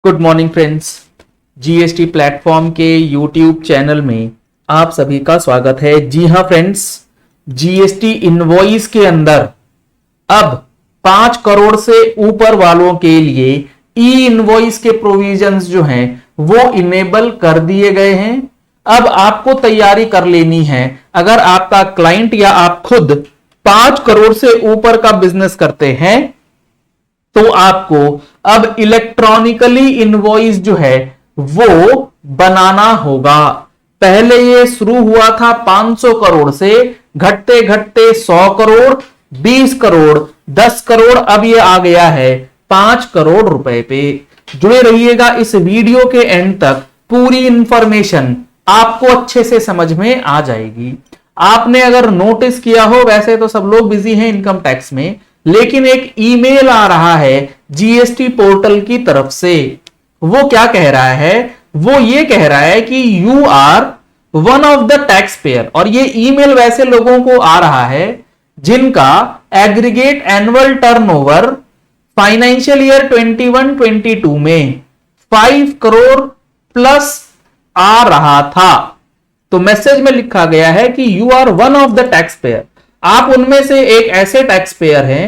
Good morning friends. GST platform के YouTube channel में आप सभी का स्वागत है। जी हां फ्रेंड्स, जीएसटी इनवॉइस के अंदर अब 5 करोड़ से ऊपर वालों के लिए ई इनवॉइस के प्रोविजंस जो हैं वो इनेबल कर दिए गए हैं। अब आपको तैयारी कर लेनी है। अगर आपका क्लाइंट या आप खुद 5 करोड़ से ऊपर का बिजनेस करते हैं तो आपको अब इलेक्ट्रॉनिकली इनवॉइस जो है वो बनाना होगा। पहले ये शुरू हुआ था 500 करोड़ से, घटते घटते 100 करोड़, 20 करोड़, 10 करोड़, अब ये आ गया है 5 करोड़ रुपए पे। जुड़े रहिएगा इस वीडियो के एंड तक, पूरी इंफॉर्मेशन आपको अच्छे से समझ में आ जाएगी। आपने अगर नोटिस किया हो, वैसे तो सब लोग बिजी हैं इनकम टैक्स में, लेकिन एक ईमेल आ रहा है जीएसटी पोर्टल की तरफ से। वो क्या कह रहा है? वो ये कह रहा है कि you are one of the taxpayer. और ये ईमेल वैसे लोगों को आ रहा है जिनका aggregate annual turnover financial year 21-22 में 5 करोड़ प्लस आ रहा था। तो मैसेज में लिखा गया है कि you are one of the taxpayer. आप उनमें से एक ऐसे टैक्स पेयर हैं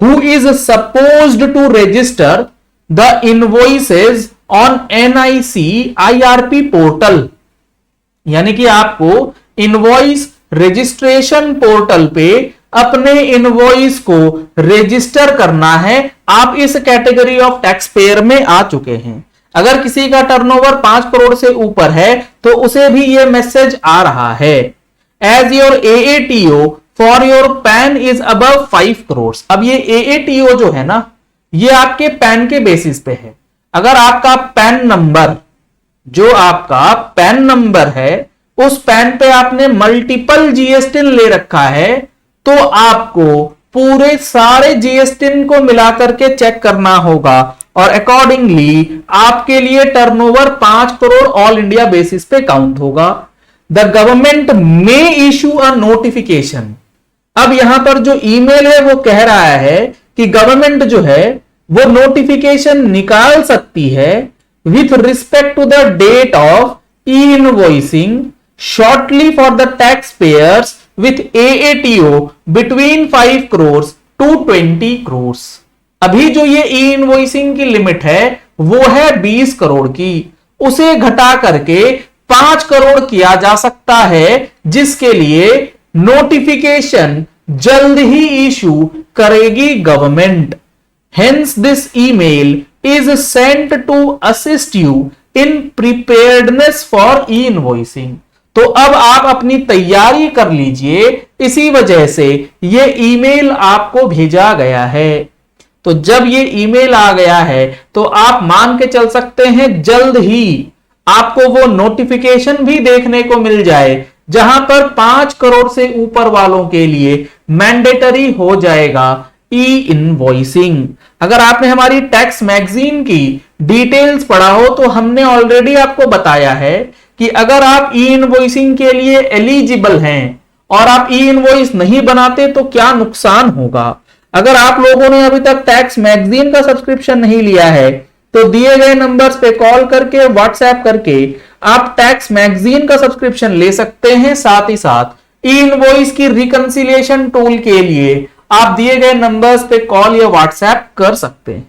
who is supposed to register the invoices on NIC IRP portal. यानी कि आपको इनवॉइस रजिस्ट्रेशन पोर्टल पे अपने इनवॉइस को रजिस्टर करना है। आप इस कैटेगरी ऑफ टैक्स पेयर में आ चुके हैं। अगर किसी का टर्नओवर 5 करोड़ से ऊपर है तो उसे भी यह मैसेज आ रहा है, as your AATO for your PAN is above 5 crore. अब ये एएटीओ जो है ना, ये आपके पैन के बेसिस पे है। अगर आपका पैन नंबर, जो आपका पैन नंबर है, उस पैन पे आपने मल्टीपल जीएसटी ले रखा है तो आपको पूरे सारे जीएसटी को मिलाकर के चेक करना होगा और अकॉर्डिंगली आपके लिए turnover 5 crore all India basis पे काउंट होगा। The government may issue a notification. अब यहां पर जो ईमेल है वो कह रहा है कि गवर्नमेंट जो है वो नोटिफिकेशन निकाल सकती है with respect to the date of e invoicing shortly for the tax payers with AATO between 5 crore to 20 crore. अभी जो ये ई इनवॉइसिंग की लिमिट है वो है 20 करोड़ की, उसे घटा करके 5 करोड़ किया जा सकता है, जिसके लिए नोटिफिकेशन जल्द ही इशू करेगी government. Hence this email is sent to assist you in preparedness for e invoicing. तो अब आप अपनी तैयारी कर लीजिए, इसी वजह से ये ईमेल आपको भेजा गया है। तो जब ये ईमेल आ गया है तो आप मान के चल सकते हैं जल्द ही आपको वो नोटिफिकेशन भी देखने को मिल जाए जहां पर 5 करोड़ से ऊपर वालों के लिए मैंडेटरी हो जाएगा ई इनवॉइसिंग। अगर आपने हमारी टैक्स मैगजीन की डिटेल्स पढ़ा हो तो हमने ऑलरेडी आपको बताया है कि अगर आप ई इनवॉइसिंग के लिए एलिजिबल हैं और आप ई इनवॉइस नहीं बनाते तो क्या नुकसान होगा। अगर आप लोगों ने अभी तक टैक्स मैगजीन का सब्सक्रिप्शन नहीं लिया है तो दिए गए नंबर्स पे कॉल करके, व्हाट्सएप करके आप टैक्स मैगजीन का सब्सक्रिप्शन ले सकते हैं। साथ ही साथ ई इनवॉइस की रिकंसिलिएशन टूल के लिए आप दिए गए नंबर्स पे कॉल या व्हाट्सएप कर सकते हैं।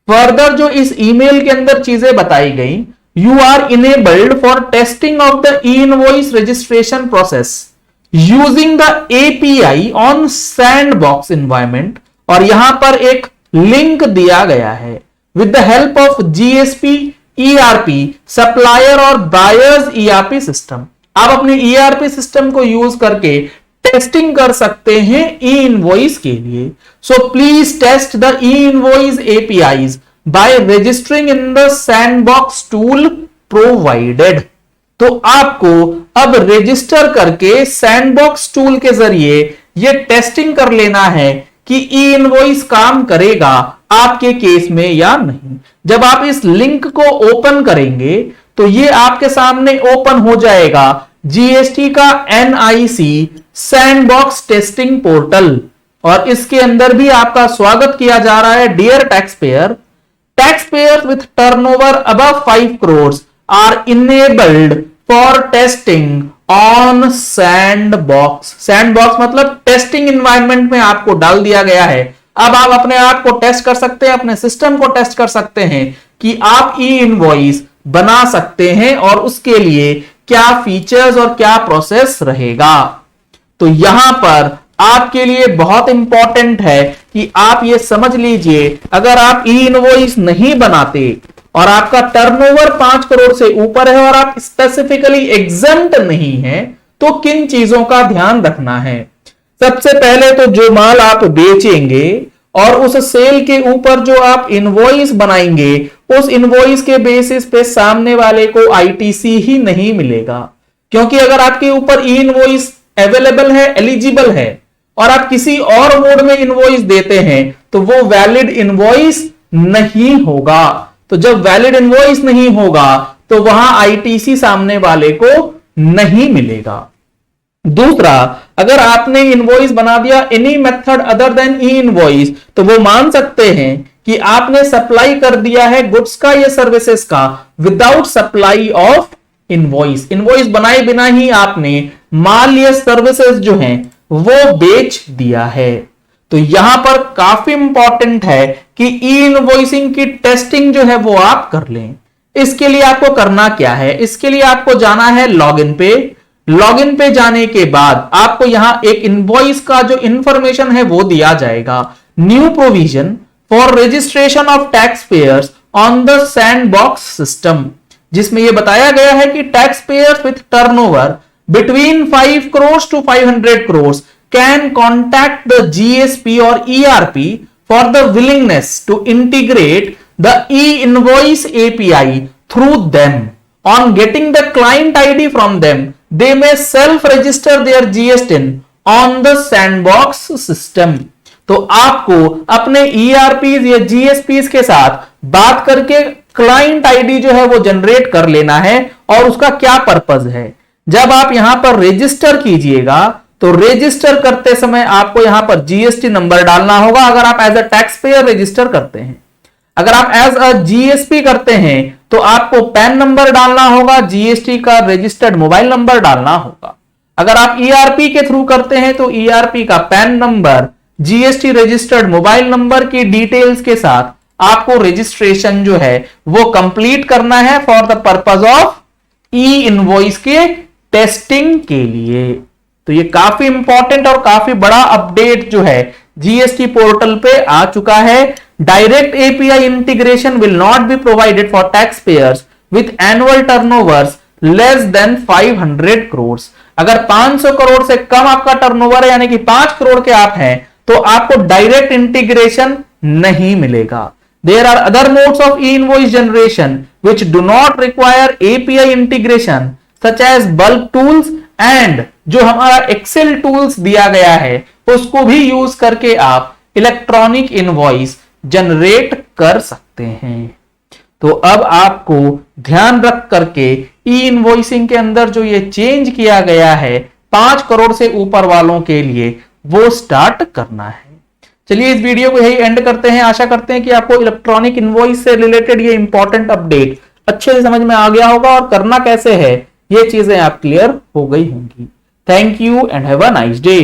फर्दर जो इस ईमेल के अंदर चीजें बताई गई, you are enabled for testing of the e invoice registration process using the API on sandbox environment. और यहां पर एक लिंक दिया गया है with the help of GSP ERP supplier और बायर्स ईआरपी सिस्टम। आप अपने ईआरपी सिस्टम को यूज करके टेस्टिंग कर सकते हैं ई इनवॉइस के लिए। So please test the e invoice APIs by registering in the sandbox tool provided. तो आपको अब रजिस्टर करके सैंडबॉक्स टूल के जरिए यह टेस्टिंग कर लेना है कि ई इनवॉइस काम करेगा आपके केस में या नहीं। जब आप इस लिंक को ओपन करेंगे तो ये आपके सामने ओपन हो जाएगा जीएसटी का एनआईसी सैंडबॉक्स टेस्टिंग पोर्टल। और इसके अंदर भी आपका स्वागत किया जा रहा है। Dear taxpayer, Taxpayers with turnover above 5 crores are enabled for testing on sandbox. Sandbox मतलब टेस्टिंग इन्वायरमेंट में आपको डाल दिया गया है। अब आप अपने आप को टेस्ट कर सकते हैं, अपने सिस्टम को टेस्ट कर सकते हैं कि आप ई इनवॉइस बना सकते हैं और उसके लिए क्या फीचर्स और क्या प्रोसेस रहेगा। तो यहां पर आपके लिए बहुत इंपॉर्टेंट है कि आप ये समझ लीजिए, अगर आप ई इनवॉइस नहीं बनाते और आपका टर्नओवर 5 करोड़ से ऊपर है और आप स्पेसिफिकली एग्जम्प्ट नहीं है, तो किन चीजों का ध्यान रखना है। सबसे पहले तो जो माल आप बेचेंगे और उस सेल के ऊपर जो आप इनवॉइस बनाएंगे, उस इनवॉइस के बेसिस पे सामने वाले को आईटीसी ही नहीं मिलेगा। क्योंकि अगर आपके ऊपर ई इनवॉइस अवेलेबल है, एलिजिबल है, और आप किसी और मोड में इनवॉइस देते हैं, तो वो वैलिड इनवॉइस नहीं होगा। तो जब वैलिड इनवॉइस नहीं होगा तो वहां आईटीसी सामने वाले को नहीं मिलेगा। दूसरा, अगर आपने इनवॉइस बना दिया एनी मेथड अदर देन ई इनवॉइस, तो वो मान सकते हैं कि आपने सप्लाई कर दिया है गुड्स का या सर्विसेज का without supply of invoice. Invoice बनाए बिना ही आपने माल या सर्विसेज जो हैं वो बेच दिया है। तो यहां पर काफी इंपॉर्टेंट है कि ई इनवॉइसिंग की टेस्टिंग जो है वो आप कर लें। इसके लिए आपको करना क्या है, इसके लिए आपको जाना है लॉगिन पे। लॉगिन पे जाने के बाद आपको यहां एक इनवॉइस का जो इंफॉर्मेशन है वो दिया जाएगा, new provision for registration of tax payers on the sandbox system, जिसमें यह बताया गया है कि tax payers with turnover between 5 crores to 500 crores can contact the GSP or ERP for the willingness to integrate the e-invoice API through them. On getting the client ID from them, they may self-register their GSTIN on the sandbox system. तो आपको अपने ERPs या GSPs के साथ बात करके client ID जो है वो जनरेट कर लेना है। और उसका क्या पर्पज है, जब आप यहां पर रजिस्टर कीजिएगा तो रजिस्टर करते समय आपको यहां पर जीएसटी नंबर डालना होगा। अगर आप as a taxpayer register करते हैं, अगर आप एज अ जीएसपी करते हैं तो आपको पैन नंबर डालना होगा, जीएसटी का रजिस्टर्ड मोबाइल नंबर डालना होगा। अगर आप ईआरपी के थ्रू करते हैं तो ईआरपी का pan number, GST registered mobile number की डिटेल्स के साथ आपको रजिस्ट्रेशन जो है वो कंप्लीट करना है for the purpose of E invoice के टेस्टिंग के लिए। तो ये काफी इंपॉर्टेंट और काफी बड़ा अपडेट जो है जीएसटी पोर्टल पे आ चुका है। Direct API integration will not be provided for tax payers with annual turnovers less than 500 crore. अगर 500 करोड़ से कम आपका टर्नओवर है, यानी कि 5 करोड़ के आप हैं, तो आपको डायरेक्ट इंटीग्रेशन नहीं मिलेगा। There are other modes of e-invoice generation which do not require API integration such as bulk tools and जो हमारा एक्सेल टूल्स दिया गया है उसको भी यूज करके आप इलेक्ट्रॉनिक इनवॉइस जनरेट कर सकते हैं। तो अब आपको ध्यान रख करके ई इनवॉइसिंग के अंदर जो ये चेंज किया गया है 5 करोड़ से ऊपर वालों के लिए, वो स्टार्ट करना है। चलिए इस वीडियो को यही एंड करते हैं। आशा करते हैं कि आपको इलेक्ट्रॉनिक इनवॉइस से रिलेटेड ये इंपॉर्टेंट अपडेट अच्छे से समझ में आ गया होगा और करना कैसे है ये चीजें आप क्लियर हो गई होंगी। Thank you and have a nice day.